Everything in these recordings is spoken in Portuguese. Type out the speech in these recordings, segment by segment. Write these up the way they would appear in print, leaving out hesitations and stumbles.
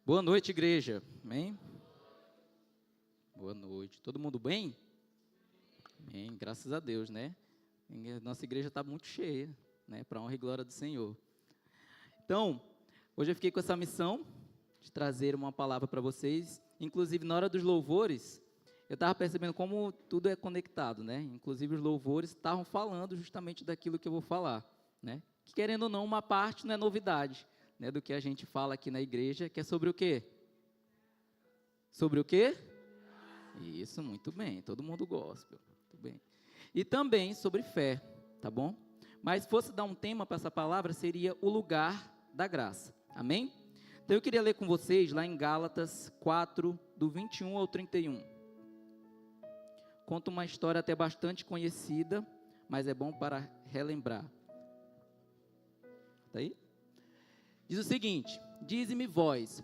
Boa noite, igreja. Amém? Boa noite. Todo mundo bem? Amém. Graças a Deus, né? Nossa igreja está muito cheia, né? Para a honra e glória do Senhor. Então, hoje eu fiquei com essa missão de trazer uma palavra para vocês. Inclusive, na hora dos louvores, eu estava percebendo como tudo é conectado, né? Inclusive, os louvores estavam falando justamente daquilo que eu vou falar, né? Que, querendo ou não, uma parte não é novidade, né? Do que a gente fala aqui na igreja, que é sobre o quê? Sobre o quê? Isso, muito bem. Todo mundo gospel. Muito bem. E também sobre fé, tá bom? Mas se fosse dar um tema para essa palavra, seria o lugar da graça. Amém? Então eu queria ler com vocês lá em Gálatas 4, do 21 ao 31. Conta uma história até bastante conhecida, mas é bom para relembrar. Tá aí? Diz o seguinte: dize-me vós,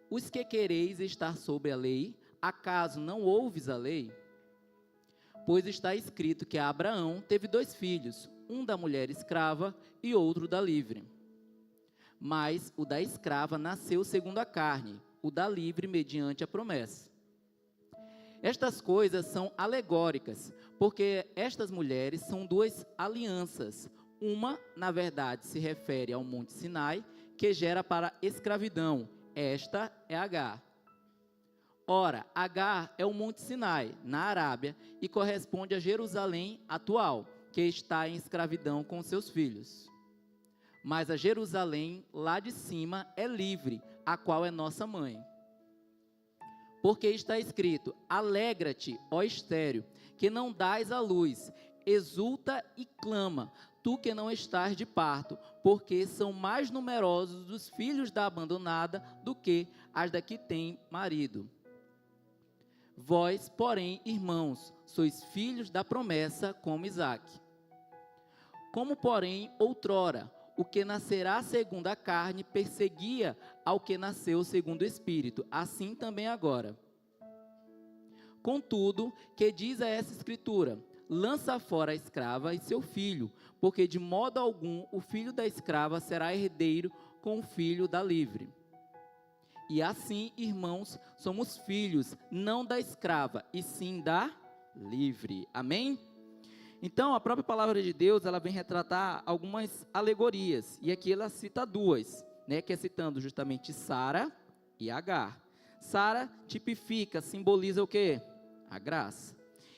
os que quereis estar sobre a lei, acaso não ouves a lei? Pois está escrito que Abraão teve 2 filhos, um da mulher escrava e outro da livre. Mas o da escrava nasceu segundo a carne, o da livre mediante a promessa. Estas coisas são alegóricas, porque estas mulheres são 2 alianças. Uma, na verdade, se refere ao Monte Sinai, que gera para escravidão. Esta é Agar. Ora, Agar é o Monte Sinai, na Arábia, e corresponde a Jerusalém atual, que está em escravidão com seus filhos. Mas a Jerusalém, lá de cima, é livre, a qual é nossa mãe. Porque está escrito: alegra-te, ó estéril, que não dás à luz, exulta e clama, tu que não estás de parto, porque são mais numerosos os filhos da abandonada do que as da que tem marido. Vós, porém, irmãos, sois filhos da promessa como Isaque. Como, porém, outrora, o que nascerá segundo a carne perseguia ao que nasceu segundo o Espírito, assim também agora. Contudo, que diz a essa Escritura: lança fora a escrava e seu filho, porque de modo algum o filho da escrava será herdeiro com o filho da livre. E assim, irmãos, somos filhos, não da escrava, e sim da livre. Amém? Então, a própria palavra de Deus, ela vem retratar algumas alegorias. E aqui ela cita 2, né? Que é citando justamente Sara e Agar. Sara tipifica, simboliza o quê? A graça.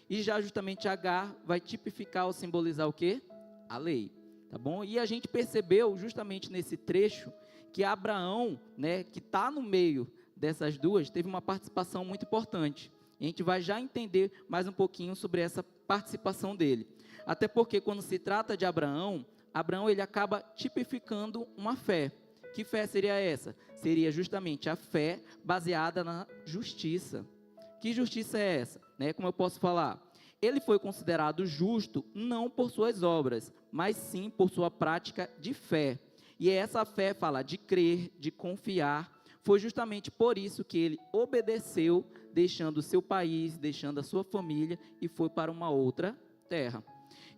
E já justamente Agar vai tipificar ou simbolizar o quê? A lei. Tá bom? E a gente percebeu justamente nesse trecho que Abraão, né, que está no meio dessas duas, teve uma participação muito importante. E a gente vai já entender mais um pouquinho sobre essa participação dele. Até porque quando se trata de Abraão, ele acaba tipificando uma fé. Que fé seria essa? Seria justamente a fé baseada na justiça. Que justiça é essa? Né, como eu posso falar? Ele foi considerado justo não por suas obras, mas sim por sua prática de fé. E essa fé fala de crer, de confiar. Foi justamente por isso que ele obedeceu, deixando o seu país, deixando a sua família e foi para uma outra terra.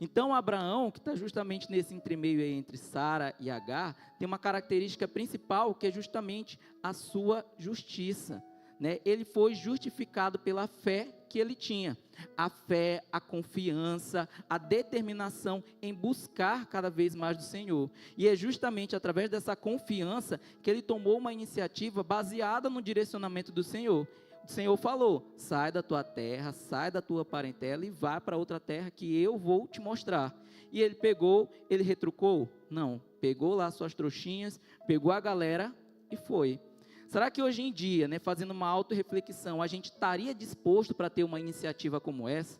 Então, Abraão, que está justamente nesse entremeio aí entre Sara e Agar, tem uma característica principal que é justamente a sua justiça, né? Ele foi justificado pela fé que ele tinha. A fé, a confiança, a determinação em buscar cada vez mais do Senhor. E é justamente através dessa confiança que ele tomou uma iniciativa baseada no direcionamento do Senhor. O Senhor falou: sai da tua terra, sai da tua parentela e vá para outra terra que eu vou te mostrar. E ele pegou, ele retrucou? Não, pegou lá suas trouxinhas, pegou a galera e foi. Será que hoje em dia, né, fazendo uma autorreflexão, a gente estaria disposto para ter uma iniciativa como essa?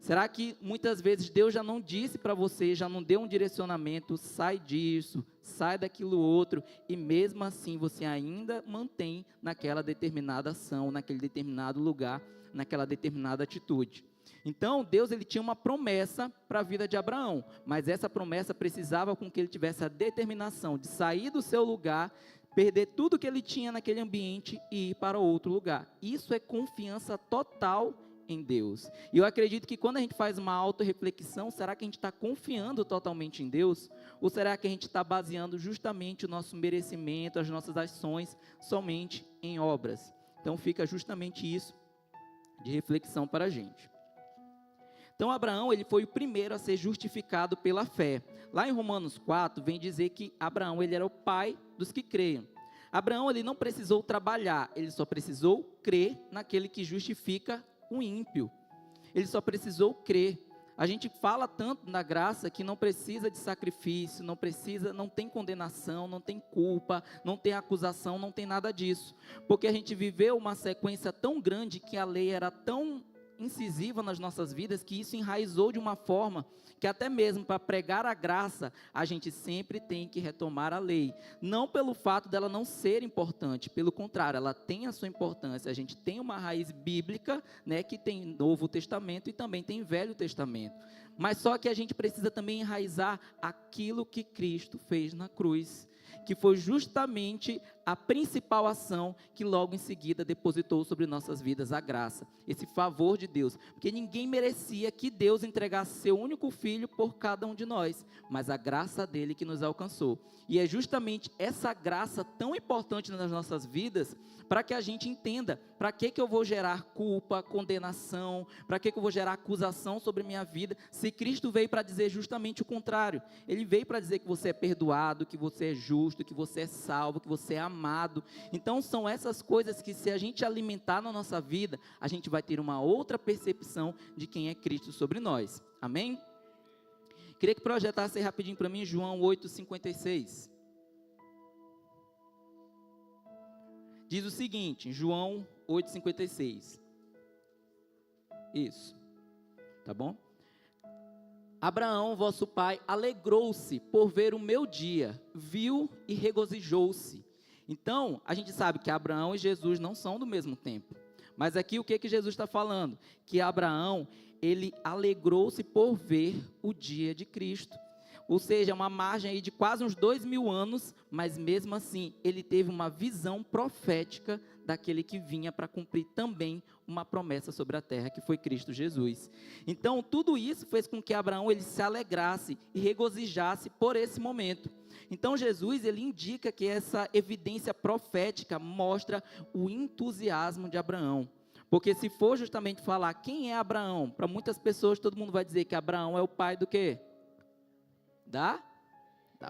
Será que muitas vezes Deus já não disse para você, já não deu um direcionamento, sai disso, sai daquilo outro, e mesmo assim você ainda mantém naquela determinada ação, naquele determinado lugar, naquela determinada atitude? Então, Deus, ele tinha uma promessa para a vida de Abraão, mas essa promessa precisava com que ele tivesse a determinação de sair do seu lugar, perder tudo que ele tinha naquele ambiente e ir para outro lugar. Isso é confiança total em Deus. E eu acredito que quando a gente faz uma autorreflexão, será que a gente está confiando totalmente em Deus? Ou será que a gente está baseando justamente o nosso merecimento, as nossas ações, somente em obras? Então fica justamente isso de reflexão para a gente. Então Abraão, ele foi o primeiro a ser justificado pela fé. Lá em Romanos 4, vem dizer que Abraão, ele era o pai dos que creiam. Abraão, ele não precisou trabalhar, ele só precisou crer naquele que justifica o ímpio. Ele só precisou crer. A gente fala tanto na graça que não precisa de sacrifício, não tem condenação, não tem culpa, não tem acusação, não tem nada disso. Porque a gente viveu uma sequência tão grande que a lei era tão incisiva nas nossas vidas, que isso enraizou de uma forma que até mesmo para pregar a graça, a gente sempre tem que retomar a lei. Não pelo fato dela não ser importante, pelo contrário, ela tem a sua importância. A gente tem uma raiz bíblica, né, que tem Novo Testamento e também tem Velho Testamento. Mas só que a gente precisa também enraizar aquilo que Cristo fez na cruz, que foi justamente a principal ação que logo em seguida depositou sobre nossas vidas a graça, esse favor de Deus, porque ninguém merecia que Deus entregasse seu único filho por cada um de nós, mas a graça dele que nos alcançou, e é justamente essa graça tão importante nas nossas vidas, para que a gente entenda, para que eu vou gerar culpa, condenação, para que eu vou gerar acusação sobre minha vida, se Cristo veio para dizer justamente o contrário. Ele veio para dizer que você é perdoado, que você é justo, que você é salvo, que você é amado. Então são essas coisas que, se a gente alimentar na nossa vida, a gente vai ter uma outra percepção de quem é Cristo sobre nós. Amém? Queria que projetasse rapidinho para mim João 8,56. Diz o seguinte, João 8,56. Isso. Tá bom? Abraão, vosso pai, alegrou-se por ver o meu dia, viu e regozijou-se. Então, a gente sabe que Abraão e Jesus não são do mesmo tempo. Mas aqui o que Jesus está falando? Que Abraão, ele alegrou-se por ver o dia de Cristo. Ou seja, uma margem aí de quase uns 2000 anos, mas mesmo assim, ele teve uma visão profética daquele que vinha para cumprir também uma promessa sobre a terra, que foi Cristo Jesus. Então, tudo isso fez com que Abraão ele se alegrasse e regozijasse por esse momento. Então, Jesus, ele indica que essa evidência profética mostra o entusiasmo de Abraão. Porque se for justamente falar quem é Abraão, para muitas pessoas todo mundo vai dizer que Abraão é o pai do quê? Da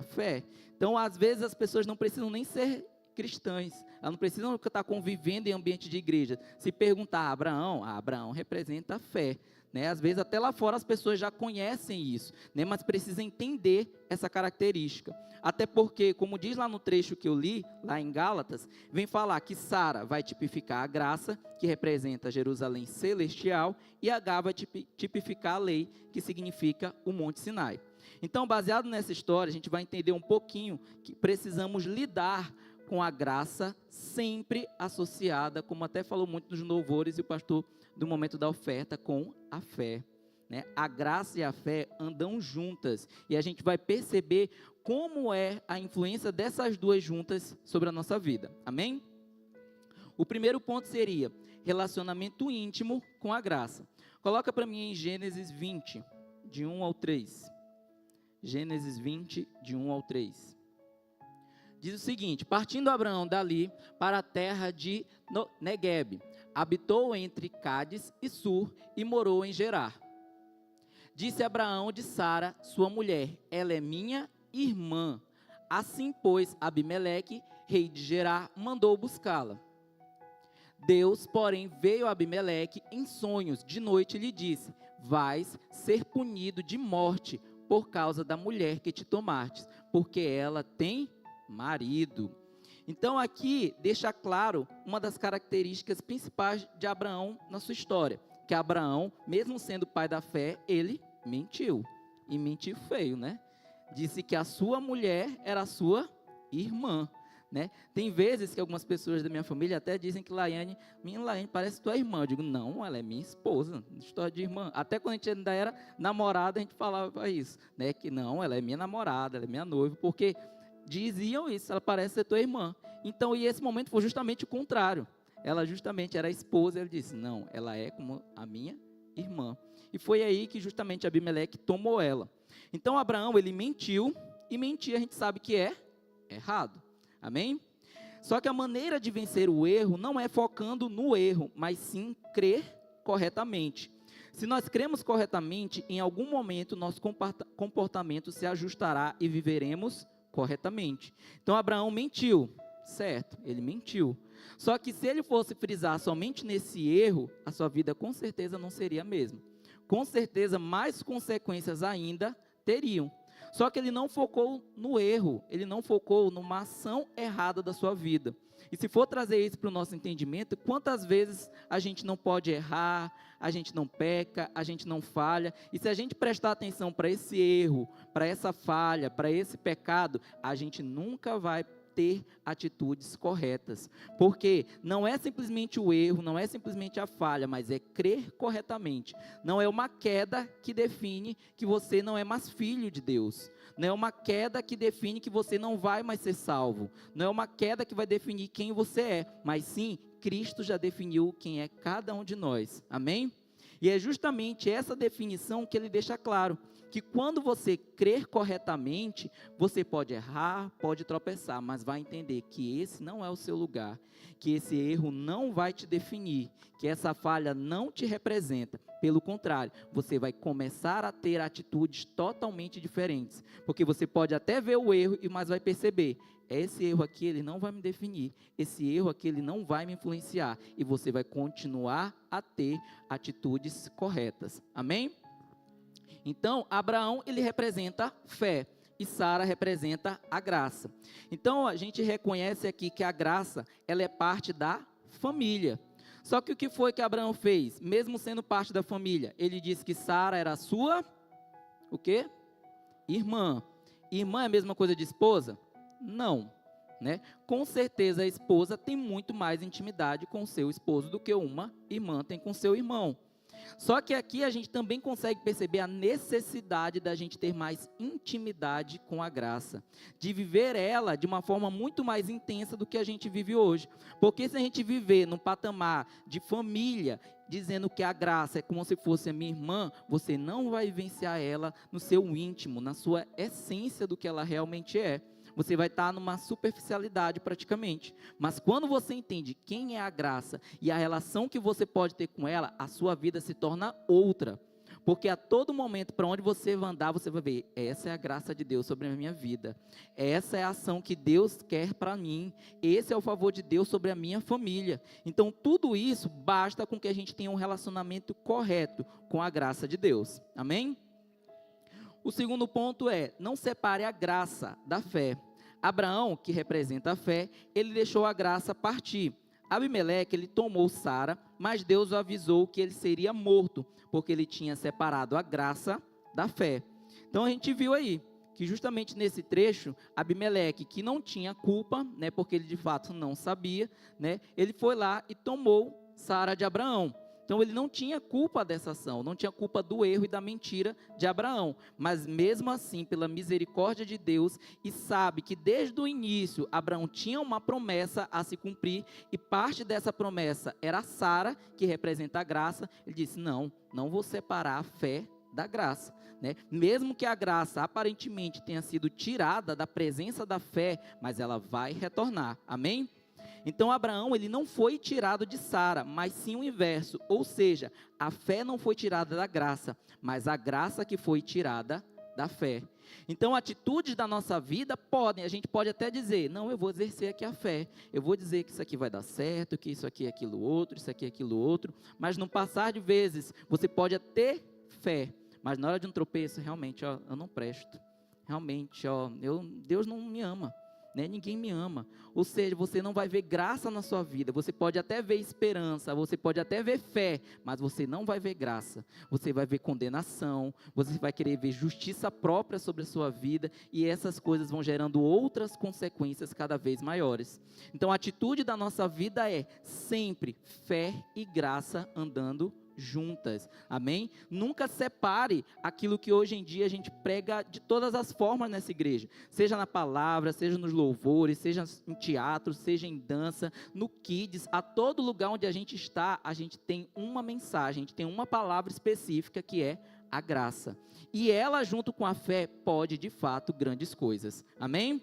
fé. Então, às vezes, as pessoas não precisam nem ser cristãs, elas não precisam estar convivendo em ambiente de igreja. Se perguntar Abraão representa a fé. Né? Às vezes, até lá fora, as pessoas já conhecem isso, né? Mas precisam entender essa característica. Até porque, como diz lá no trecho que eu li, lá em Gálatas, vem falar que Sara vai tipificar a graça, que representa Jerusalém celestial, e Agar vai tipificar a lei, que significa o Monte Sinai. Então, baseado nessa história, a gente vai entender um pouquinho que precisamos lidar com a graça sempre associada, como até falou muito nos louvores e o pastor do momento da oferta, com a fé. Né? A graça e a fé andam juntas e a gente vai perceber como é a influência dessas duas juntas sobre a nossa vida. Amém? O primeiro ponto seria relacionamento íntimo com a graça. Coloca para mim em Gênesis 20, de 1 ao 3. Gênesis 20, de 1 ao 3. Diz o seguinte: partindo Abraão dali para a terra de Neguebe, habitou entre Cádiz e Sur e morou em Gerar. Disse Abraão de Sara, sua mulher, ela é minha irmã. Assim, pois, Abimeleque, rei de Gerar, mandou buscá-la. Deus, porém, veio a Abimeleque em sonhos, de noite, e lhe disse: vais ser punido de morte por causa da mulher que te tomastes, porque ela tem marido. Então aqui deixa claro uma das características principais de Abraão na sua história, que Abraão, mesmo sendo pai da fé, ele mentiu, e mentiu feio, né? Disse que a sua mulher era a sua irmã, né? Tem vezes que algumas pessoas da minha família até dizem que minha Laiane parece tua irmã. Eu digo, não, ela é minha esposa, história de irmã. Até quando a gente ainda era namorada, a gente falava isso, né? Que não, ela é minha namorada, ela é minha noiva, porque diziam isso, ela parece ser tua irmã. Então, e esse momento foi justamente o contrário. ela justamente era a esposa. Ele disse, não, ela é como a minha irmã. E foi aí que justamente Abimeleque tomou ela. Então Abraão, ele mentiu, e mentir a gente sabe que é errado. Amém? Só que a maneira de vencer o erro não é focando no erro, mas sim crer corretamente. Se nós cremos corretamente, em algum momento nosso comportamento se ajustará e viveremos corretamente. Então Abraão mentiu, certo? Ele mentiu. Só que se ele fosse frisar somente nesse erro, a sua vida com certeza não seria a mesma. Com certeza mais consequências ainda teriam. Só que ele não focou no erro, ele não focou numa ação errada da sua vida. E se for trazer isso para o nosso entendimento, quantas vezes a gente não pode errar, a gente não peca, a gente não falha, e se a gente prestar atenção para esse erro, para essa falha, para esse pecado, a gente nunca vai ter atitudes corretas, porque não é simplesmente o erro, não é simplesmente a falha, mas é crer corretamente. Não é uma queda que define que você não é mais filho de Deus, não é uma queda que define que você não vai mais ser salvo, não é uma queda que vai definir quem você é, mas sim, Cristo já definiu quem é cada um de nós, amém? E é justamente essa definição que ele deixa claro, que quando você crer corretamente, você pode errar, pode tropeçar, mas vai entender que esse não é o seu lugar, que esse erro não vai te definir, que essa falha não te representa. Pelo contrário, você vai começar a ter atitudes totalmente diferentes, porque você pode até ver o erro, mas vai perceber, esse erro aqui ele não vai me definir, esse erro aqui ele não vai me influenciar, e você vai continuar a ter atitudes corretas, amém? Então, Abraão, ele representa fé, e Sara representa a graça. Então, a gente reconhece aqui que a graça, ela é parte da família. Só que o que foi que Abraão fez? Mesmo sendo parte da família, ele disse que Sara era a sua, o quê? Irmã. Irmã é a mesma coisa de esposa? Não, né? Com certeza a esposa tem muito mais intimidade com o seu esposo do que uma irmã tem com seu irmão. Só que aqui a gente também consegue perceber a necessidade da gente ter mais intimidade com a graça, de viver ela de uma forma muito mais intensa do que a gente vive hoje. Porque se a gente viver num patamar de família, dizendo que a graça é como se fosse a minha irmã, você não vai vivenciar ela no seu íntimo, na sua essência do que ela realmente é. Você vai estar numa superficialidade praticamente. Mas quando você entende quem é a graça e a relação que você pode ter com ela, a sua vida se torna outra. Porque a todo momento, para onde você vai andar, você vai ver, essa é a graça de Deus sobre a minha vida. Essa é a ação que Deus quer para mim. Esse é o favor de Deus sobre a minha família. Então, tudo isso basta com que a gente tenha um relacionamento correto com a graça de Deus. Amém? O segundo ponto é, não separe a graça da fé. Abraão, que representa a fé, ele deixou a graça partir. Abimeleque, ele tomou Sara, mas Deus o avisou que ele seria morto, porque ele tinha separado a graça da fé. Então a gente viu aí, que justamente nesse trecho, Abimeleque, que não tinha culpa, né, porque ele de fato não sabia, né, ele foi lá e tomou Sara de Abraão. Então ele não tinha culpa dessa ação, não tinha culpa do erro e da mentira de Abraão, mas mesmo assim, pela misericórdia de Deus, e sabe que desde o início Abraão tinha uma promessa a se cumprir, e parte dessa promessa era Sara, que representa a graça. Ele disse, não vou separar a fé da graça, né? Mesmo que a graça aparentemente tenha sido tirada da presença da fé, mas ela vai retornar, amém? Então Abraão, ele não foi tirado de Sara, mas sim o inverso, ou seja, a fé não foi tirada da graça, mas a graça que foi tirada da fé. Então atitudes da nossa vida podem, a gente pode até dizer, não, eu vou exercer aqui a fé, eu vou dizer que isso aqui vai dar certo, que isso aqui é aquilo outro, isso aqui é aquilo outro, mas no passar de vezes, você pode até ter fé, mas na hora de um tropeço, realmente, ó, eu não presto, realmente, ó, Deus não me ama. Né? Ninguém me ama, ou seja, você não vai ver graça na sua vida, você pode até ver esperança, você pode até ver fé, mas você não vai ver graça, você vai ver condenação, você vai querer ver justiça própria sobre a sua vida, e essas coisas vão gerando outras consequências cada vez maiores. Então a atitude da nossa vida é sempre fé e graça andando juntas, amém? Nunca separe aquilo que hoje em dia a gente prega de todas as formas nessa igreja, seja na palavra, seja nos louvores, seja em teatro, seja em dança, no kids, a todo lugar onde a gente está, a gente tem uma mensagem, a gente tem uma palavra específica que é a graça, e ela junto com a fé pode de fato grandes coisas, amém?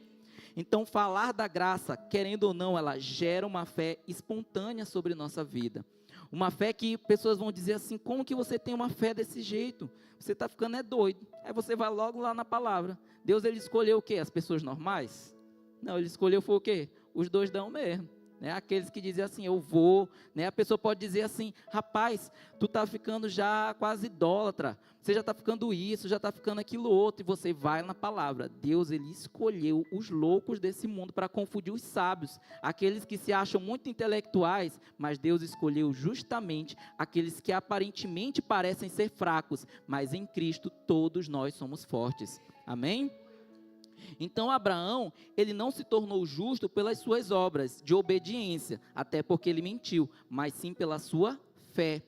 Então, falar da graça, querendo ou não, ela gera uma fé espontânea sobre nossa vida. Uma fé que pessoas vão dizer assim, como que você tem uma fé desse jeito? Você está ficando doido. Aí você vai logo lá na palavra. Deus, ele escolheu o quê? As pessoas normais? Não, ele escolheu foi o quê? Os dois dão mesmo. Aqueles que dizem assim, eu vou, a pessoa pode dizer assim, rapaz, tu está ficando já quase idólatra, você já está ficando isso, já está ficando aquilo outro, e você vai na palavra. Deus, ele escolheu os loucos desse mundo para confundir os sábios, aqueles que se acham muito intelectuais, mas Deus escolheu justamente aqueles que aparentemente parecem ser fracos, mas em Cristo todos nós somos fortes, amém? Então Abraão, ele não se tornou justo pelas suas obras de obediência, até porque ele mentiu, mas sim pela sua fé.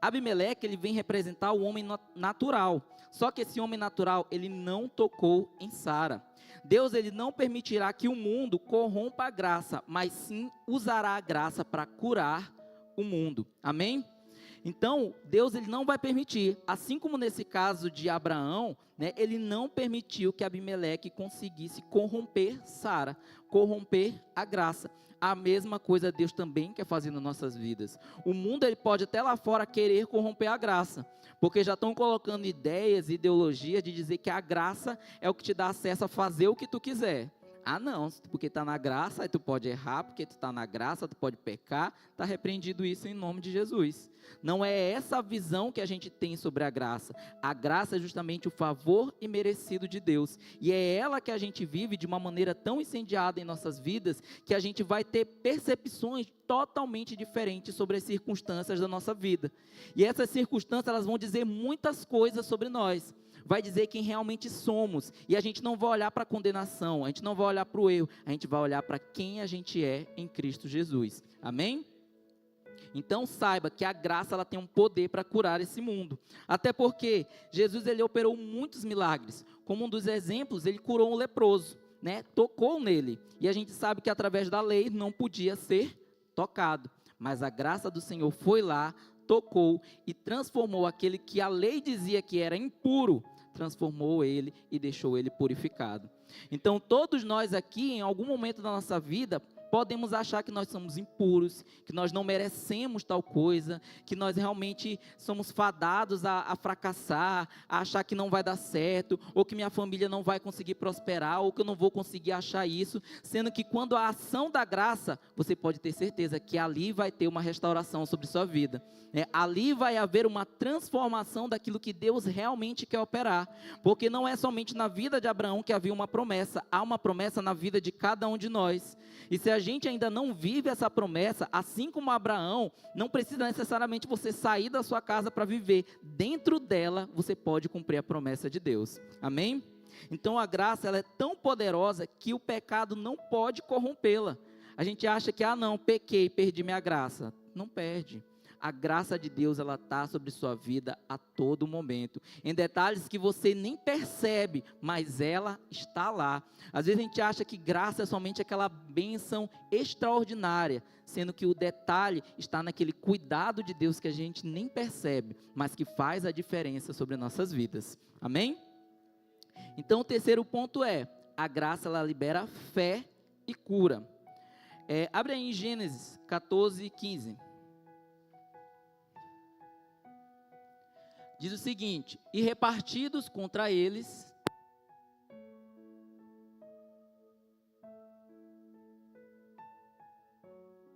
Abimeleque, ele vem representar o homem natural, só que esse homem natural, ele não tocou em Sara. Deus, ele não permitirá que o mundo corrompa a graça, mas sim usará a graça para curar o mundo, amém? Então, Deus, ele não vai permitir, assim como nesse caso de Abraão, ele não permitiu que Abimeleque conseguisse corromper Sara, corromper a graça. A mesma coisa Deus também quer fazer nas nossas vidas. O mundo, ele pode até lá fora querer corromper a graça, porque já estão colocando ideias, ideologias de dizer que a graça é o que te dá acesso a fazer o que tu quiser. Ah não, porque está na graça, aí tu pode errar, porque tu está na graça, tu pode pecar, está repreendido isso em nome de Jesus. Não é essa a visão que a gente tem sobre a graça. A graça é justamente o favor imerecido de Deus, e é ela que a gente vive de uma maneira tão incendiada em nossas vidas, que a gente vai ter percepções totalmente diferentes sobre as circunstâncias da nossa vida, e essas circunstâncias, elas vão dizer muitas coisas sobre nós, vai dizer quem realmente somos, e a gente não vai olhar para a condenação, a gente não vai olhar para o erro, a gente vai olhar para quem a gente é em Cristo Jesus, amém? Então saiba que a graça, ela tem um poder para curar esse mundo, até porque Jesus, ele operou muitos milagres, como um dos exemplos, ele curou um leproso, tocou nele, e a gente sabe que através da lei não podia ser tocado, mas a graça do Senhor foi lá, tocou e transformou aquele que a lei dizia que era impuro, transformou ele e deixou ele purificado. Então todos nós aqui, em algum momento da nossa vida, podemos achar que nós somos impuros, que nós não merecemos tal coisa, que nós realmente somos fadados a fracassar, a achar que não vai dar certo, ou que minha família não vai conseguir prosperar, ou que eu não vou conseguir achar isso, sendo que quando a ação da graça, você pode ter certeza que ali vai ter uma restauração sobre sua vida, ali vai haver uma transformação daquilo que Deus realmente quer operar, porque não é somente na vida de Abraão que havia uma promessa, há uma promessa na vida de cada um de nós, e se a gente ainda não vive essa promessa, assim como Abraão, não precisa necessariamente você sair da sua casa para viver, dentro dela você pode cumprir a promessa de Deus, amém? Então a graça, ela é tão poderosa que o pecado não pode corrompê-la. A gente acha que, não, pequei, perdi minha graça. Não perde. A graça de Deus, ela está sobre sua vida a todo momento, em detalhes que você nem percebe, mas ela está lá. Às vezes a gente acha que graça é somente aquela bênção extraordinária, sendo que o detalhe está naquele cuidado de Deus que a gente nem percebe, mas que faz a diferença sobre nossas vidas, amém? Então o terceiro ponto é, a graça, ela libera fé e cura. Abre aí em Gênesis 14, 15. Diz o seguinte, e repartidos contra eles,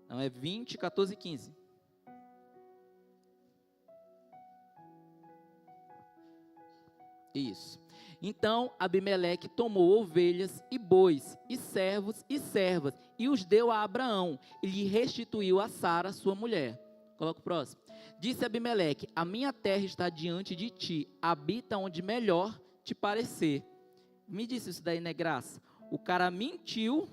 não é 20, 14 e 15. Isso. Então Abimeleque tomou ovelhas e bois, e servos e servas, e os deu a Abraão, e lhe restituiu a Sara, sua mulher. Coloca o próximo. Disse Abimeleque, a minha terra está diante de ti, habita onde melhor te parecer. Me disse isso daí, graça? O cara mentiu,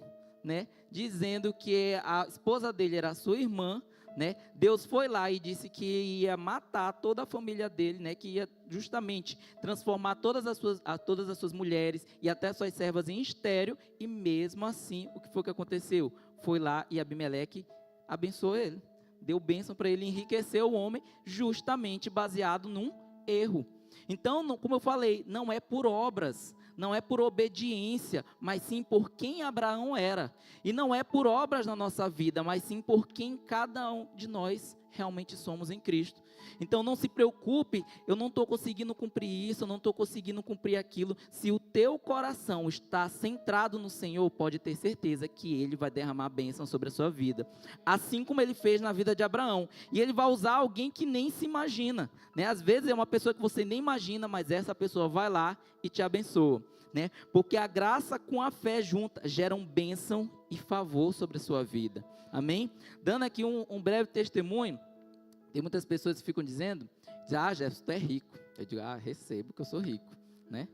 dizendo que a esposa dele era sua irmã, né? Deus foi lá e disse que ia matar toda a família dele, né? Que ia justamente transformar todas as suas mulheres e até suas servas em estéril, e mesmo assim, o que foi que aconteceu? Foi lá e Abimeleque abençoou ele, deu bênção para ele, enriqueceu o homem, justamente baseado num erro. Então, como eu falei, não é por obras, não é por obediência, mas sim por quem Abraão era. E não é por obras na nossa vida, mas sim por quem cada um de nós realmente somos em Cristo. Então não se preocupe, eu não estou conseguindo cumprir isso, eu não estou conseguindo cumprir aquilo. Se o teu coração está centrado no Senhor, pode ter certeza que Ele vai derramar bênção sobre a sua vida. Assim como Ele fez na vida de Abraão. E Ele vai usar alguém que nem se imagina, né? Às vezes é uma pessoa que você nem imagina, mas essa pessoa vai lá e te abençoa, né? Porque a graça com a fé junta geram bênção e favor sobre a sua vida. Amém? Dando aqui um breve testemunho. Tem muitas pessoas que ficam dizendo, Jefferson, tu é rico. Eu digo, recebo que eu sou rico, né?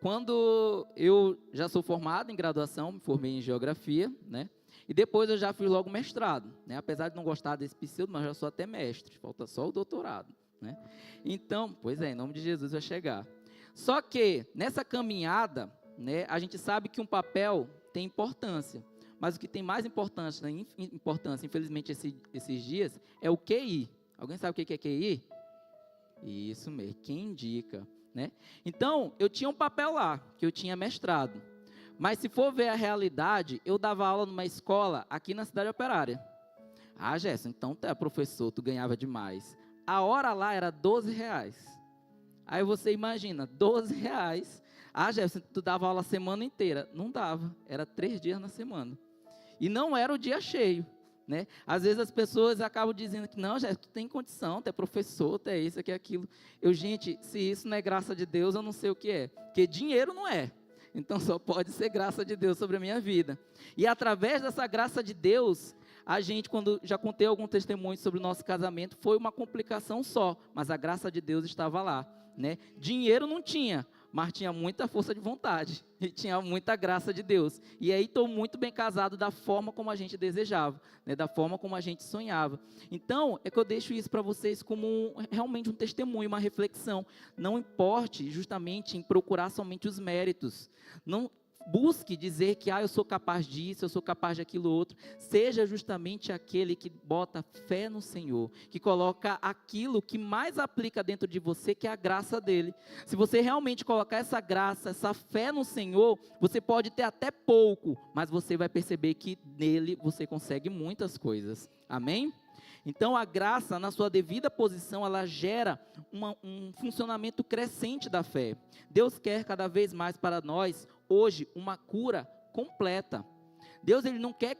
Quando eu já sou formado em graduação, me formei em geografia, né? E depois eu já fiz logo mestrado, né? Apesar de não gostar desse pseudo, mas já sou até mestre, falta só o doutorado, né? Então, pois é, em nome de Jesus vai chegar. Só que, nessa caminhada, né, a gente sabe que um papel tem importância. Mas o que tem mais importância, infelizmente, esses dias, é o QI. Alguém sabe o que é QI? Isso mesmo, quem indica, né? Então, eu tinha um papel lá, que eu tinha mestrado. Mas se for ver a realidade, eu dava aula numa escola aqui na Cidade Operária. Gerson, então tu é professor, tu ganhava demais. A hora lá era R$12. Aí você imagina, R$12. Gerson, tu dava aula a semana inteira. Não dava, era 3 dias na semana. E não era o dia cheio, né? Às vezes as pessoas acabam dizendo que não, tu tem condição, tu é professor, tu é isso, aqui, aquilo. Gente, se isso não é graça de Deus, eu não sei o que é. Porque dinheiro não é. Então só pode ser graça de Deus sobre a minha vida. E através dessa graça de Deus, a gente, quando já contei algum testemunho sobre o nosso casamento, foi uma complicação só, mas a graça de Deus estava lá, né? Dinheiro não tinha, mas tinha muita força de vontade, e tinha muita graça de Deus, e aí estou muito bem casado da forma como a gente desejava, né, da forma como a gente sonhava. Então, é que eu deixo isso para vocês como realmente um testemunho, uma reflexão. Não importe justamente em procurar somente os méritos, não busque dizer que eu sou capaz disso, eu sou capaz daquilo outro. Seja justamente aquele que bota fé no Senhor, que coloca aquilo que mais aplica dentro de você, que é a graça dele. Se você realmente colocar essa graça, essa fé no Senhor, você pode ter até pouco, mas você vai perceber que nele você consegue muitas coisas. Amém? Então a graça, na sua devida posição, ela gera um funcionamento crescente da fé. Deus quer cada vez mais para nós, hoje, uma cura completa. Deus, ele não quer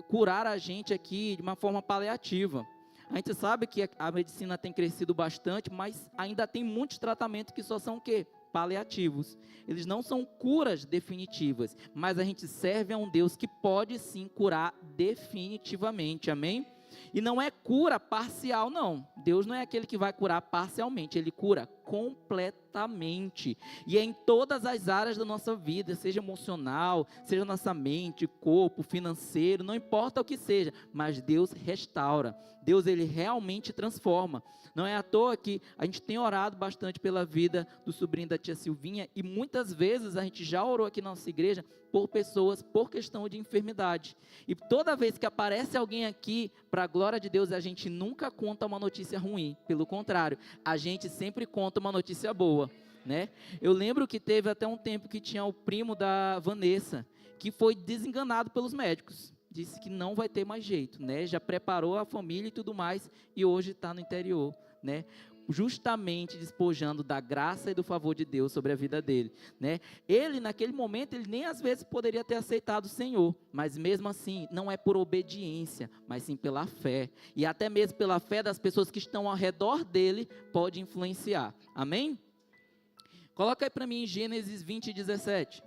curar a gente aqui de uma forma paliativa. A gente sabe que a medicina tem crescido bastante, mas ainda tem muitos tratamentos que só são o quê? Paliativos. Eles não são curas definitivas, mas a gente serve a um Deus que pode sim curar definitivamente, amém? E não é cura parcial, não. Deus não é aquele que vai curar parcialmente, Ele cura completamente. E é em todas as áreas da nossa vida, seja emocional, seja nossa mente, corpo, financeiro, não importa o que seja, mas Deus restaura. Deus, Ele realmente transforma. Não é à toa que a gente tem orado bastante pela vida do sobrinho da tia Silvinha, e muitas vezes a gente já orou aqui na nossa igreja por pessoas, por questão de enfermidade. E toda vez que aparece alguém aqui, para a glória de Deus, a gente nunca conta uma notícia ruim. Pelo contrário, a gente sempre conta uma notícia boa, né? Eu lembro que teve até um tempo que tinha o primo da Vanessa, que foi desenganado pelos médicos. Disse que não vai ter mais jeito, né? Já preparou a família e tudo mais, e hoje está no interior, né? Justamente despojando da graça e do favor de Deus sobre a vida dele, né? Ele, naquele momento, ele nem às vezes poderia ter aceitado o Senhor, mas mesmo assim, não é por obediência, mas sim pela fé, e até mesmo pela fé das pessoas que estão ao redor dele, pode influenciar, amém? Coloca aí para mim em Gênesis 20:17.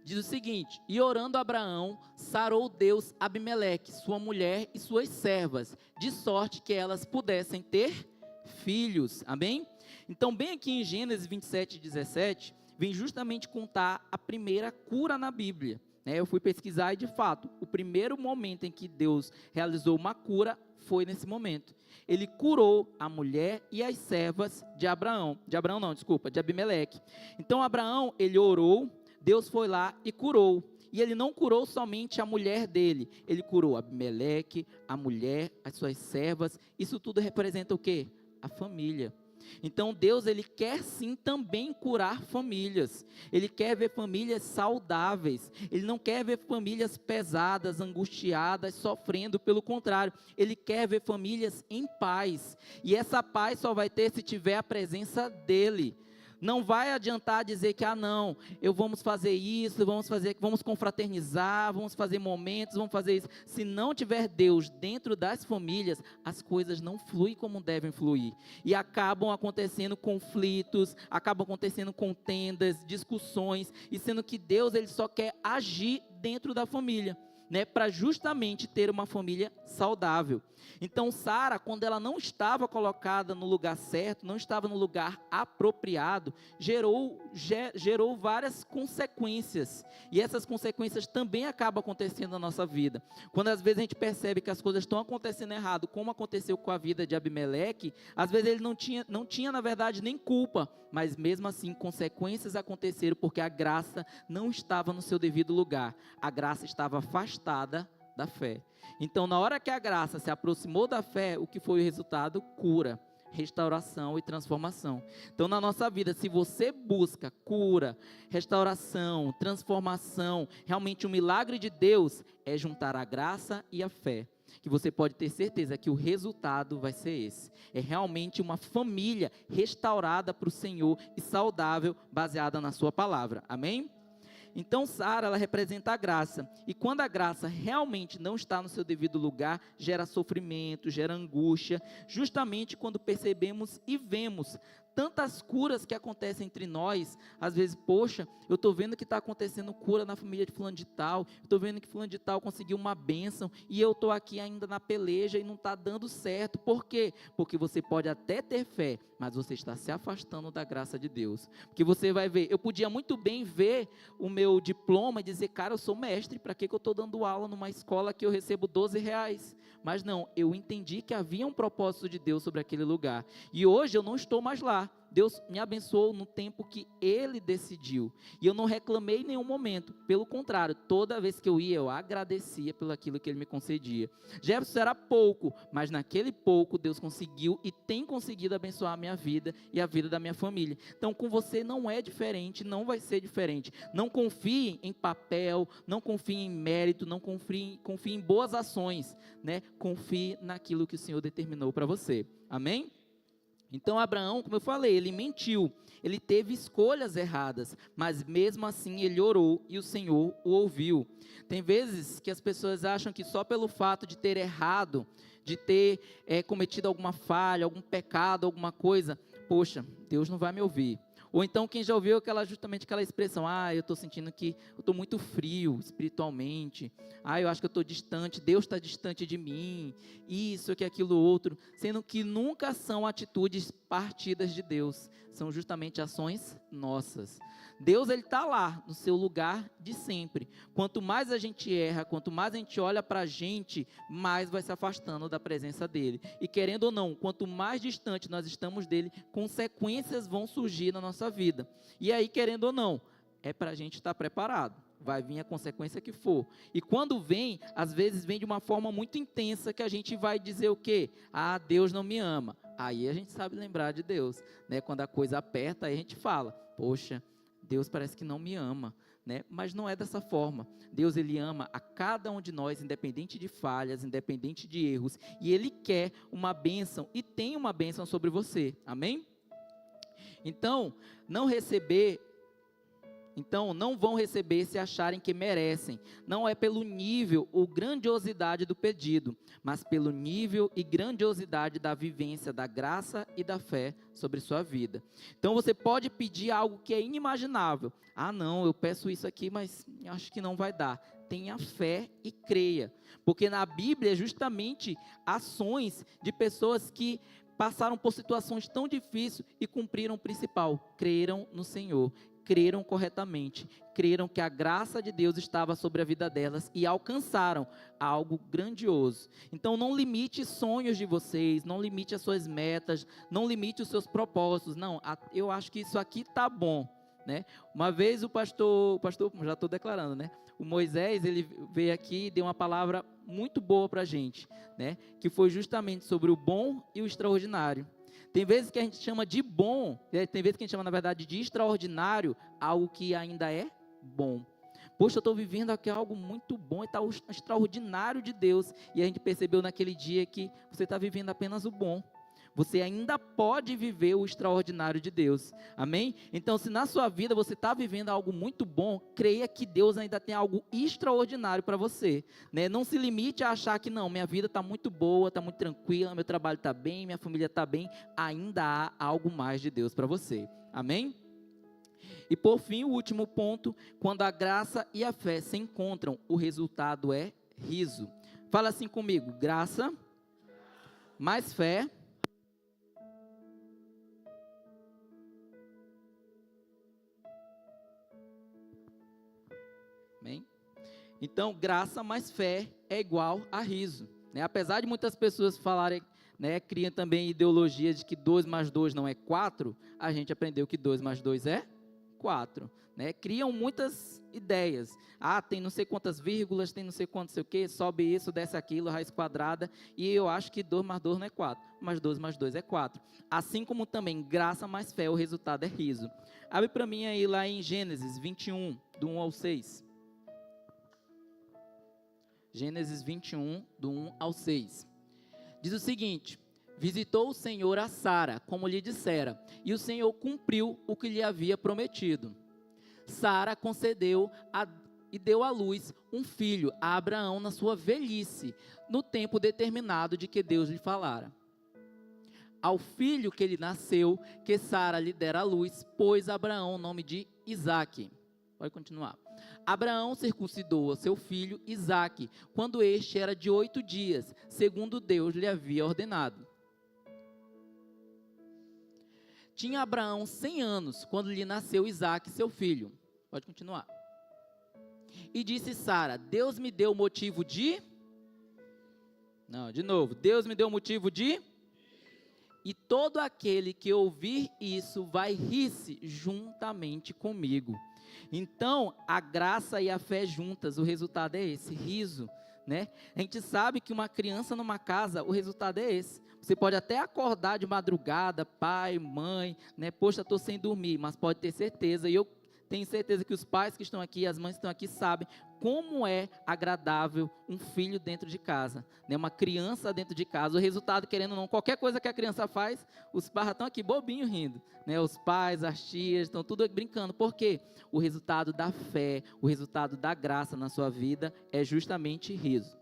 Diz o seguinte: e orando Abraão, sarou Deus Abimeleque, sua mulher e suas servas, de sorte que elas pudessem ter filhos. Amém? Então, bem aqui em Gênesis 27:17, vem justamente contar a primeira cura na Bíblia, né? Eu fui pesquisar e, de fato, o primeiro momento em que Deus realizou uma cura foi nesse momento. Ele curou a mulher e as servas de de Abimeleque. Então, Abraão, ele orou, Deus foi lá e curou. E ele não curou somente a mulher dele, ele curou Abimeleque, a mulher, as suas servas. Isso tudo representa o quê? A família. Então Deus, ele quer sim também curar famílias. Ele quer ver famílias saudáveis. Ele não quer ver famílias pesadas, angustiadas, sofrendo. Pelo contrário, ele quer ver famílias em paz. E essa paz só vai ter se tiver a presença dele. Não vai adiantar dizer que, não, vamos fazer isso, vamos confraternizar, vamos fazer momentos, vamos fazer isso. Se não tiver Deus dentro das famílias, as coisas não fluem como devem fluir. E acabam acontecendo conflitos, acabam acontecendo contendas, discussões, e sendo que Deus, ele só quer agir dentro da família, né, para justamente ter uma família saudável. Então Sara, quando ela não estava colocada no lugar certo, não estava no lugar apropriado, gerou várias consequências, e essas consequências também acabam acontecendo na nossa vida. Quando às vezes a gente percebe que as coisas estão acontecendo errado, como aconteceu com a vida de Abimeleque, às vezes ele não tinha na verdade nem culpa, mas mesmo assim consequências aconteceram, porque a graça não estava no seu devido lugar, a graça estava afastada da fé. Então, na hora que a graça se aproximou da fé, o que foi o resultado? Cura, restauração e transformação. Então, na nossa vida, se você busca cura, restauração, transformação, realmente um milagre de Deus, é juntar a graça e a fé, que você pode ter certeza que o resultado vai ser esse. É realmente uma família restaurada para o Senhor e saudável, baseada na sua palavra. Amém? Então Sara, ela representa a graça, e quando a graça realmente não está no seu devido lugar, gera sofrimento, gera angústia, justamente quando percebemos e vemos tantas curas que acontecem entre nós. Às vezes, poxa, eu estou vendo que está acontecendo cura na família de fulano de tal, estou vendo que fulano de tal conseguiu uma bênção, e eu estou aqui ainda na peleja e não está dando certo. Por quê? Porque você pode até ter fé, mas você está se afastando da graça de Deus. Porque você vai ver, eu podia muito bem ver o meu diploma e dizer, cara, eu sou mestre, para que eu estou dando aula numa escola que eu recebo R$12? Mas não, eu entendi que havia um propósito de Deus sobre aquele lugar, e hoje eu não estou mais lá. Deus me abençoou no tempo que Ele decidiu, e eu não reclamei em nenhum momento, pelo contrário, toda vez que eu ia, eu agradecia pelo aquilo que Ele me concedia. Jefferson era pouco, mas naquele pouco Deus conseguiu e tem conseguido abençoar a minha vida e a vida da minha família. Então com você não é diferente, não vai ser diferente. Não confie em papel, não confie em mérito, não confie em boas ações, né? Confie naquilo que o Senhor determinou para você. Amém? Então Abraão, como eu falei, ele mentiu, ele teve escolhas erradas, mas mesmo assim ele orou e o Senhor o ouviu. Tem vezes que as pessoas acham que só pelo fato de ter errado, de ter cometido alguma falha, algum pecado, alguma coisa, poxa, Deus não vai me ouvir. Ou então quem já ouviu justamente aquela expressão, eu estou sentindo que eu estou muito frio espiritualmente, eu acho que eu estou distante, Deus está distante de mim, isso, aquilo, outro, sendo que nunca são atitudes partidas de Deus, são justamente ações nossas. Deus, ele está lá, no seu lugar de sempre. Quanto mais a gente erra, quanto mais a gente olha para a gente, mais vai se afastando da presença dele. E querendo ou não, quanto mais distante nós estamos dele, consequências vão surgir na nossa vida. E aí, querendo ou não, é para a gente estar preparado. Vai vir a consequência que for. E quando vem, às vezes vem de uma forma muito intensa, que a gente vai dizer o quê? Deus não me ama. Aí a gente sabe lembrar de Deus, né? Quando a coisa aperta, aí a gente fala, poxa, Deus parece que não me ama, né? Mas não é dessa forma. Deus, ele ama a cada um de nós, independente de falhas, independente de erros, e ele quer uma bênção, e tem uma bênção sobre você, amém? Então, não vão receber se acharem que merecem. Não é pelo nível ou grandiosidade do pedido, mas pelo nível e grandiosidade da vivência da graça e da fé sobre sua vida. Então você pode pedir algo que é inimaginável. Não, eu peço isso aqui, mas acho que não vai dar. Tenha fé e creia, porque na Bíblia é justamente ações de pessoas que passaram por situações tão difíceis e cumpriram o principal, creram no Senhor, creram corretamente, creram que a graça de Deus estava sobre a vida delas e alcançaram algo grandioso. Então não limite sonhos de vocês, não limite as suas metas, não limite os seus propósitos. Não, eu acho que isso aqui tá bom, né? Uma vez o pastor, já estou declarando, né? O Moisés, ele veio aqui e deu uma palavra muito boa para a gente, né? Que foi justamente sobre o bom e o extraordinário. Tem vezes que a gente chama de bom, tem vezes que a gente chama, na verdade, de extraordinário, algo que ainda é bom. Poxa, eu estou vivendo aqui algo muito bom e está extraordinário de Deus. E a gente percebeu naquele dia que você está vivendo apenas o bom. Você ainda pode viver o extraordinário de Deus, amém? Então, se na sua vida você está vivendo algo muito bom, creia que Deus ainda tem algo extraordinário para você, né? Não se limite a achar que não, minha vida está muito boa, está muito tranquila, meu trabalho está bem, minha família está bem, ainda há algo mais de Deus para você, amém? E por fim, o último ponto, quando a graça e a fé se encontram, o resultado é riso. Fala assim comigo, graça, mais fé, amém? Então, graça mais fé é igual a riso, né? Apesar de muitas pessoas falarem, né, criam também ideologias de que 2 mais 2 não é 4, a gente aprendeu que 2 mais 2 é 4, né? Criam muitas ideias. Tem não sei quantas vírgulas, tem não sei quanto, sei o quê, sobe isso, desce aquilo, raiz quadrada, e eu acho que 2 mais 2 não é 4, mas 2 mais 2 é 4. Assim como também graça mais fé, o resultado é riso. Abre para mim aí lá em Gênesis 21, do 1 ao 6. Gênesis 21, do 1 ao 6. Diz o seguinte: visitou o Senhor a Sara, como lhe dissera, e o Senhor cumpriu o que lhe havia prometido. Sara concedeu e deu à luz um filho a Abraão na sua velhice, no tempo determinado de que Deus lhe falara. Ao filho que lhe nasceu, que Sara lhe dera à luz, pôs Abraão o nome de Isaque. Pode continuar. Abraão circuncidou o seu filho Isaque, quando este era de 8 dias, segundo Deus lhe havia ordenado. Tinha Abraão 100 anos, quando lhe nasceu Isaque, seu filho. Pode continuar. E disse Sara, Deus me deu motivo de... Não, de novo. Deus me deu motivo de... E todo aquele que ouvir isso vai rir-se juntamente comigo. Então, a graça e a fé juntas, o resultado é esse, riso, né? A gente sabe que uma criança numa casa, o resultado é esse. Você pode até acordar de madrugada, pai, mãe, né? Poxa, estou sem dormir, mas pode ter certeza, e eu tenho certeza que os pais que estão aqui, as mães que estão aqui sabem como é agradável um filho dentro de casa, né? Uma criança dentro de casa. O resultado, querendo ou não, qualquer coisa que a criança faz, os pais estão aqui bobinho rindo, né? Os pais, as tias, estão tudo brincando. Por quê? O resultado da fé, o resultado da graça na sua vida é justamente riso.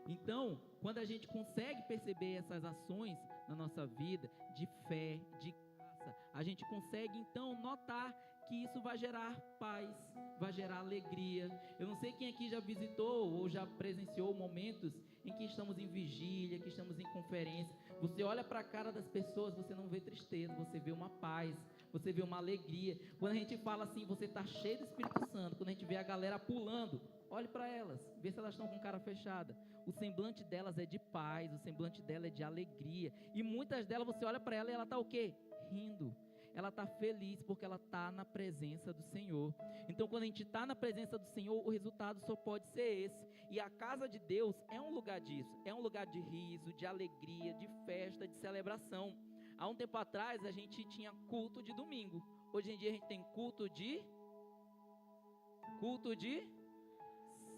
Então, quando a gente consegue perceber essas ações na nossa vida, de fé, de graça, a gente consegue então notar que isso vai gerar paz, vai gerar alegria. Eu não sei quem aqui já visitou ou já presenciou momentos em que estamos em vigília, que estamos em conferência. Você olha para a cara das pessoas, você não vê tristeza, você vê uma paz, você vê uma alegria. Quando a gente fala assim, você está cheio do Espírito Santo, quando a gente vê a galera pulando, olhe para elas, vê se elas estão com cara fechada. O semblante delas é de paz, o semblante dela é de alegria. E muitas delas, você olha para ela e ela está o quê? Rindo. Ela está feliz porque ela está na presença do Senhor. Então, quando a gente está na presença do Senhor, o resultado só pode ser esse. E a casa de Deus é um lugar disso. É um lugar de riso, de alegria, de festa, de celebração. Há um tempo atrás, a gente tinha culto de domingo. Hoje em dia, a gente tem culto de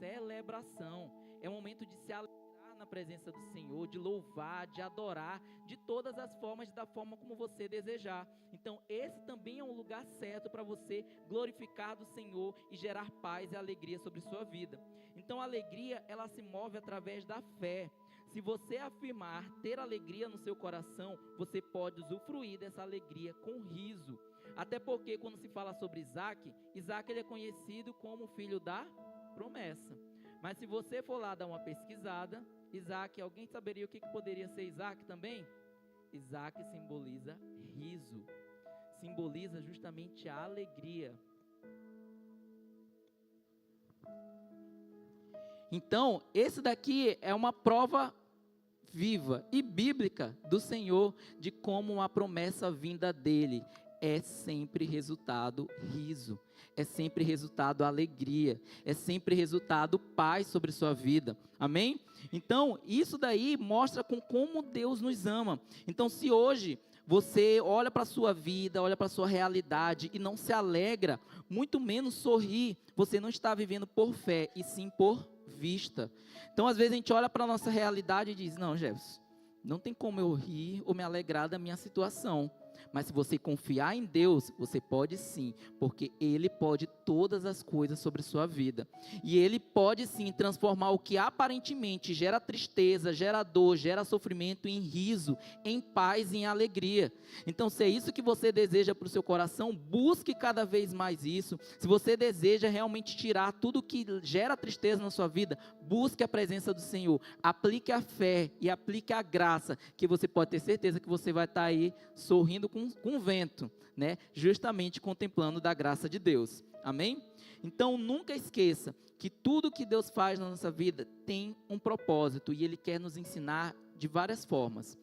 celebração. É um momento de se alegrar na presença do Senhor, de louvar, de adorar, de todas as formas, da forma como você desejar. Então, esse também é um lugar certo para você glorificar do Senhor e gerar paz e alegria sobre sua vida. Então, a alegria, ela se move através da fé. Se você afirmar ter alegria no seu coração, você pode usufruir dessa alegria com riso. Até porque, quando se fala sobre Isaque, ele é conhecido como filho da promessa. Mas se você for lá dar uma pesquisada, Isaque, alguém saberia o que poderia ser Isaque também? Isaque simboliza riso. simboliza justamente a alegria. Então, esse daqui é uma prova viva e bíblica do Senhor de como uma promessa vinda dele é sempre resultado riso, é sempre resultado alegria, é sempre resultado paz sobre sua vida, amém? Então, isso daí mostra como Deus nos ama. Então, se hoje você olha para a sua vida, olha para a sua realidade e não se alegra, muito menos sorri, você não está vivendo por fé, e sim por vista. Então, às vezes a gente olha para a nossa realidade e diz, não, Jefferson, não tem como eu rir ou me alegrar da minha situação. Mas se você confiar em Deus, você pode sim, porque Ele pode todas as coisas sobre sua vida. E Ele pode sim transformar o que aparentemente gera tristeza, gera dor, gera sofrimento em riso, em paz e em alegria. Então, se é isso que você deseja para o seu coração, busque cada vez mais isso. Se você deseja realmente tirar tudo que gera tristeza na sua vida, busque a presença do Senhor. Aplique a fé e aplique a graça, que você pode ter certeza que você vai estar aí sorrindo com o vento, né? Justamente contemplando da graça de Deus, amém? Então nunca esqueça que tudo que Deus faz na nossa vida tem um propósito, e Ele quer nos ensinar de várias formas.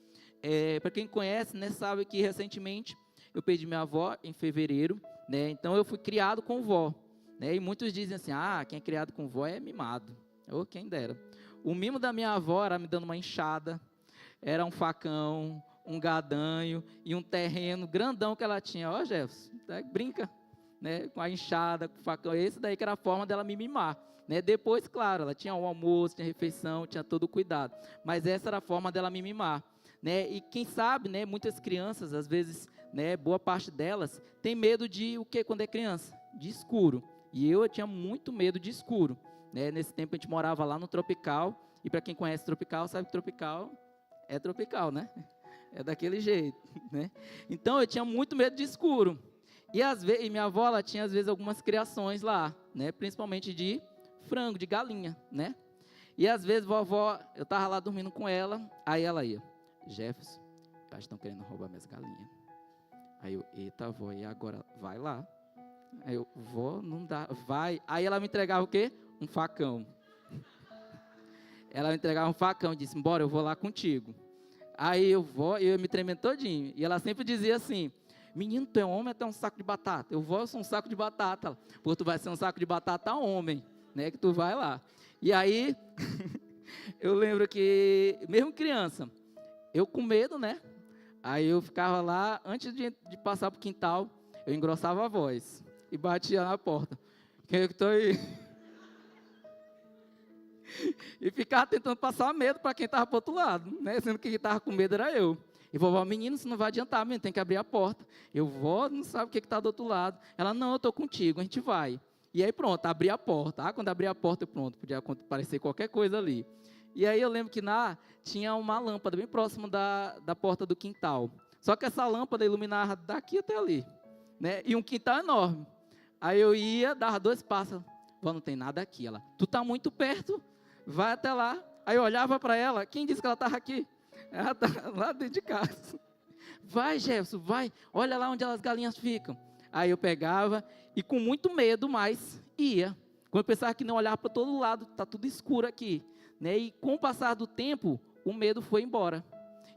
Para quem conhece, né, sabe que recentemente eu perdi minha avó em fevereiro, né? Então eu fui criado com vó, né? E muitos dizem assim, quem é criado com vó é mimado, ou quem dera. O mimo da minha avó era me dando uma enxada, era um facão, um gadanho e um terreno grandão que ela tinha. Ó, Jefferson, brinca, né, com a enxada, com o facão. Esse daí que era a forma dela me mimar, né? Depois, claro, ela tinha o almoço, tinha refeição, tinha todo o cuidado. Mas essa era a forma dela me mimar, né? E quem sabe, né, muitas crianças, às vezes, né, boa parte delas, tem medo de o que quando é criança? De escuro. E eu tinha muito medo de escuro, né? Nesse tempo a gente morava lá no Tropical, e para quem conhece Tropical, sabe que Tropical é tropical, né? É daquele jeito, né? Então eu tinha muito medo de escuro. E minha avó, ela tinha às vezes algumas criações lá, né? Principalmente de frango, de galinha, né? E às vezes vovó, eu estava lá dormindo com ela, aí ela ia, Jefferson, acho que estão querendo roubar minhas galinhas. Aí eu, eita, vó, e agora? Vai lá. Aí eu, vó, não dá, vai. Aí ela me entregava o quê? Um facão. Ela me entregava um facão e disse, bora, eu vou lá contigo. Aí eu me tremendo todinho. E ela sempre dizia assim, menino, tu é homem, até um saco de batata. Eu sou um saco de batata. Pô, tu vai ser um saco de batata homem, né, que tu vai lá. E aí, eu lembro que, mesmo criança, eu com medo, né, aí eu ficava lá, antes de passar pro quintal, eu engrossava a voz e batia na porta. Quem é que tá aí? E ficava tentando passar medo para quem estava para o outro lado, né? Sendo que quem estava com medo era eu. E vovó, menino, isso não vai adiantar, menino, tem que abrir a porta. Eu, vó, não sabe o que está do outro lado. Ela, não, eu estou contigo, a gente vai. E aí pronto, abri a porta. Quando abri a porta, pronto, podia aparecer qualquer coisa ali. E aí eu lembro que tinha uma lâmpada bem próxima da porta do quintal. Só que essa lâmpada iluminava daqui até ali, né? E um quintal enorme. Aí eu ia, dava 2 passos. Vó, não tem nada aqui. Ela, tu está muito perto, vai até lá. Aí eu olhava para ela, quem disse que ela estava aqui? Ela está lá dentro de casa. Vai, Jefferson, vai, olha lá onde as galinhas ficam. Aí eu pegava e com muito medo, mas ia. Quando eu pensava que não, olhava para todo lado, está tudo escuro aqui, né? E com o passar do tempo, o medo foi embora.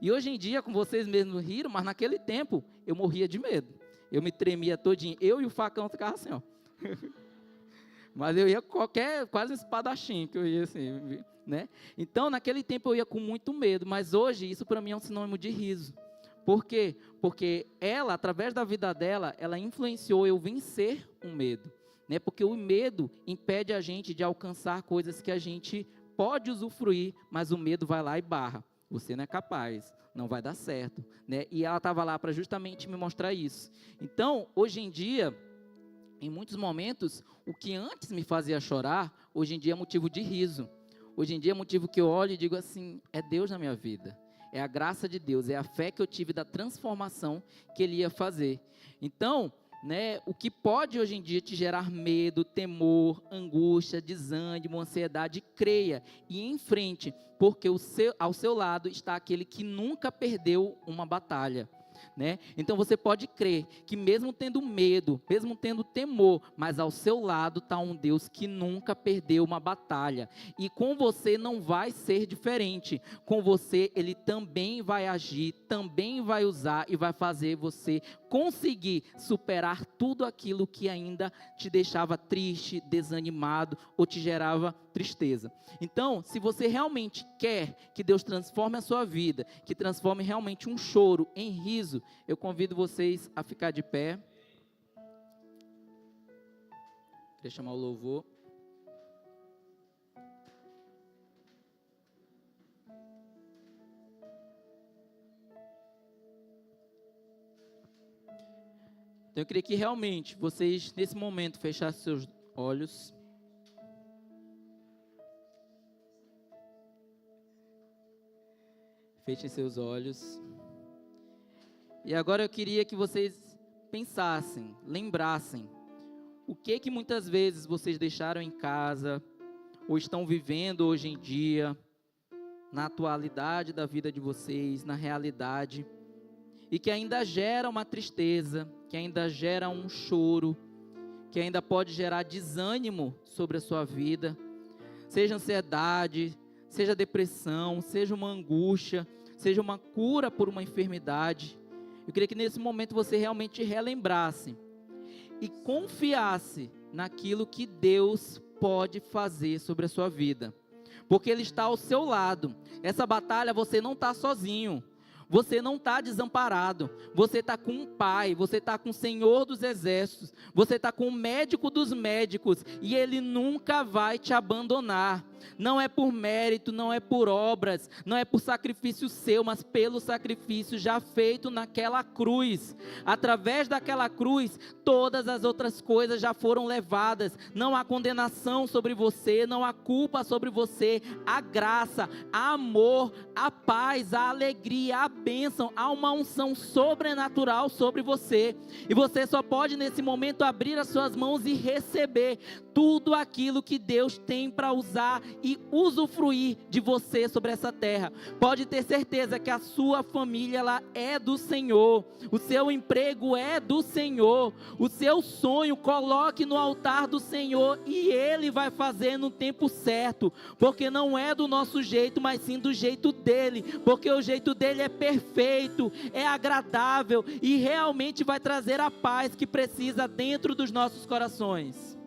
E hoje em dia, como vocês mesmos riram, mas naquele tempo, eu morria de medo. Eu me tremia todinho, eu e o facão ficavam assim, ó. Mas eu ia quase um espadachim, que eu ia assim, né? Então, naquele tempo eu ia com muito medo, mas hoje isso para mim é um sinônimo de riso. Por quê? Porque ela, através da vida dela, ela influenciou eu vencer o medo, né? Porque o medo impede a gente de alcançar coisas que a gente pode usufruir, mas o medo vai lá e barra. Você não é capaz, não vai dar certo, né? E ela estava lá para justamente me mostrar isso. Então, hoje em dia, em muitos momentos, o que antes me fazia chorar, hoje em dia é motivo de riso. Hoje em dia é motivo que eu olho e digo assim, é Deus na minha vida. É a graça de Deus, é a fé que eu tive da transformação que Ele ia fazer. Então, né, o que pode hoje em dia te gerar medo, temor, angústia, desânimo, ansiedade, creia e enfrente, porque ao seu lado está aquele que nunca perdeu uma batalha. né? Então você pode crer que mesmo tendo medo, mesmo tendo temor, mas ao seu lado está um Deus que nunca perdeu uma batalha. E com você não vai ser diferente. Com você Ele também vai agir, também vai usar e vai fazer você conseguir superar tudo aquilo que ainda te deixava triste, desanimado ou te gerava tristeza. Então, se você realmente quer que Deus transforme a sua vida, que transforme realmente um choro em riso, eu convido vocês a ficar de pé. Queria chamar o louvor. Então, eu queria que realmente vocês, nesse momento, fechassem seus olhos. Fechem seus olhos. E agora eu queria que vocês pensassem, lembrassem, o que muitas vezes vocês deixaram em casa, ou estão vivendo hoje em dia, na atualidade da vida de vocês, na realidade, e que ainda gera uma tristeza, que ainda gera um choro, que ainda pode gerar desânimo sobre a sua vida, seja ansiedade, seja depressão, seja uma angústia, seja uma cura por uma enfermidade. Eu queria que nesse momento você realmente relembrasse e confiasse naquilo que Deus pode fazer sobre a sua vida, porque Ele está ao seu lado. Essa batalha você não está sozinho. Você não está desamparado, você está com um Pai, você está com o Senhor dos Exércitos, você está com o médico dos médicos, e Ele nunca vai te abandonar. Não é por mérito, não é por obras, não é por sacrifício seu, mas pelo sacrifício já feito naquela cruz. Através daquela cruz, todas as outras coisas já foram levadas. Não há condenação sobre você, não há culpa sobre você. Há graça, há amor, há paz, há alegria, há bênção, há uma unção sobrenatural sobre você. E você só pode nesse momento abrir as suas mãos e receber tudo aquilo que Deus tem para usar e usufruir de você sobre essa terra. Pode ter certeza que a sua família ela é do Senhor, o seu emprego é do Senhor, o seu sonho coloque no altar do Senhor e Ele vai fazer no tempo certo, porque não é do nosso jeito, mas sim do jeito dEle, porque o jeito dEle é perfeito, é agradável e realmente vai trazer a paz que precisa dentro dos nossos corações.